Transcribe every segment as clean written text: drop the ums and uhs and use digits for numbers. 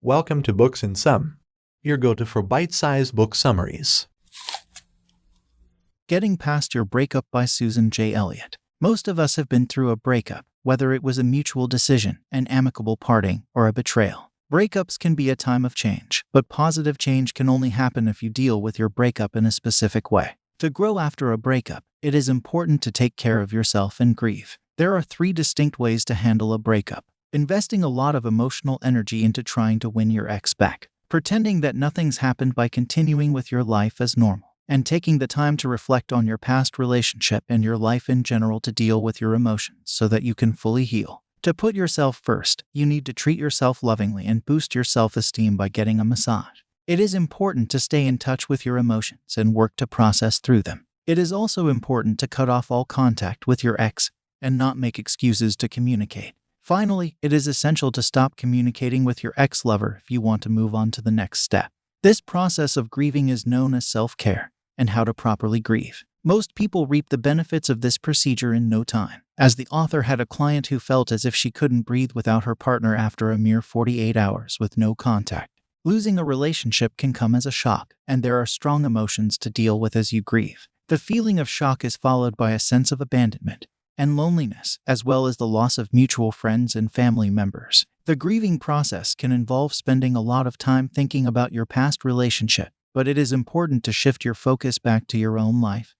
Welcome to Books in Sum, your go-to for bite-sized book summaries. Getting Past Your Breakup by Susan J. Elliott. Most of us have been through a breakup, whether it was a mutual decision, an amicable parting, or a betrayal. Breakups can be a time of change, but positive change can only happen if you deal with your breakup in a specific way. To grow after a breakup, it is important to take care of yourself and grieve. There are 3 distinct ways to handle a breakup. Investing a lot of emotional energy into trying to win your ex back. Pretending that nothing's happened by continuing with your life as normal. And taking the time to reflect on your past relationship and your life in general to deal with your emotions so that you can fully heal. To put yourself first, you need to treat yourself lovingly and boost your self-esteem by getting a massage. It is important to stay in touch with your emotions and work to process through them. It is also important to cut off all contact with your ex and not make excuses to communicate. Finally, it is essential to stop communicating with your ex-lover if you want to move on to the next step. This process of grieving is known as self-care, and how to properly grieve. Most people reap the benefits of this procedure in no time, as the author had a client who felt as if she couldn't breathe without her partner after a mere 48 hours with no contact. Losing a relationship can come as a shock, and there are strong emotions to deal with as you grieve. The feeling of shock is followed by a sense of abandonment and loneliness, as well as the loss of mutual friends and family members. The grieving process can involve spending a lot of time thinking about your past relationship, but it is important to shift your focus back to your own life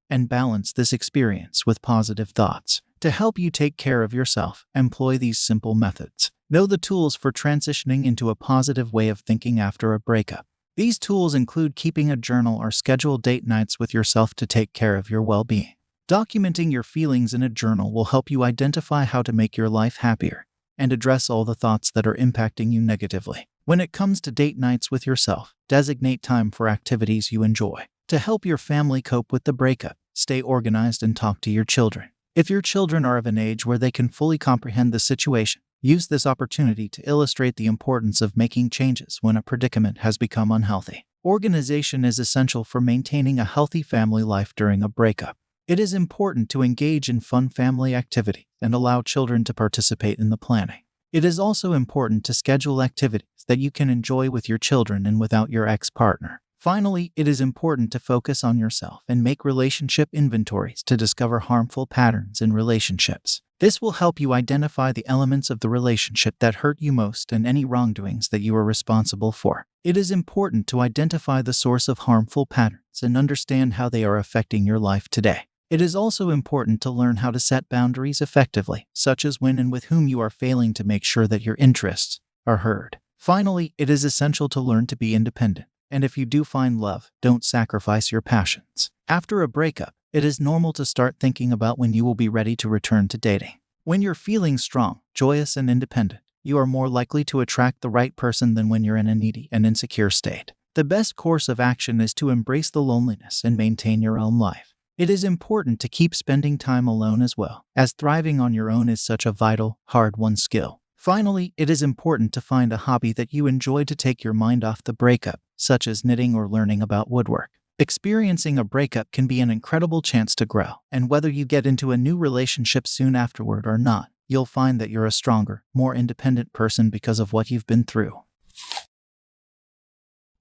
and balance this experience with positive thoughts. To help you take care of yourself, employ these simple methods. Know the tools for transitioning into a positive way of thinking after a breakup. These tools include keeping a journal or schedule date nights with yourself to take care of your well-being. Documenting your feelings in a journal will help you identify how to make your life happier and address all the thoughts that are impacting you negatively. When it comes to date nights with yourself, designate time for activities you enjoy. To help your family cope with the breakup, stay organized and talk to your children. If your children are of an age where they can fully comprehend the situation, use this opportunity to illustrate the importance of making changes when a predicament has become unhealthy. Organization is essential for maintaining a healthy family life during a breakup. It is important to engage in fun family activities and allow children to participate in the planning. It is also important to schedule activities that you can enjoy with your children and without your ex-partner. Finally, it is important to focus on yourself and make relationship inventories to discover harmful patterns in relationships. This will help you identify the elements of the relationship that hurt you most and any wrongdoings that you are responsible for. It is important to identify the source of harmful patterns and understand how they are affecting your life today. It is also important to learn how to set boundaries effectively, such as when and with whom you are failing to make sure that your interests are heard. Finally, it is essential to learn to be independent, and if you do find love, don't sacrifice your passions. After a breakup, it is normal to start thinking about when you will be ready to return to dating. When you're feeling strong, joyous, and independent, you are more likely to attract the right person than when you're in a needy and insecure state. The best course of action is to embrace the loneliness and maintain your own life. It is important to keep spending time alone as well, as thriving on your own is such a vital, hard-won skill. Finally, it is important to find a hobby that you enjoy to take your mind off the breakup, such as knitting or learning about woodwork. Experiencing a breakup can be an incredible chance to grow, and whether you get into a new relationship soon afterward or not, you'll find that you're a stronger, more independent person because of what you've been through.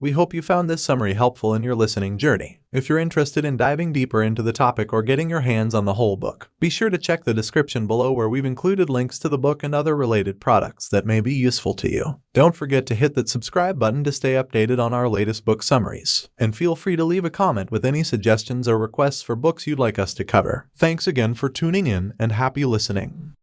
We hope you found this summary helpful in your listening journey. If you're interested in diving deeper into the topic or getting your hands on the whole book, be sure to check the description below where we've included links to the book and other related products that may be useful to you. Don't forget to hit that subscribe button to stay updated on our latest book summaries. And feel free to leave a comment with any suggestions or requests for books you'd like us to cover. Thanks again for tuning in and happy listening.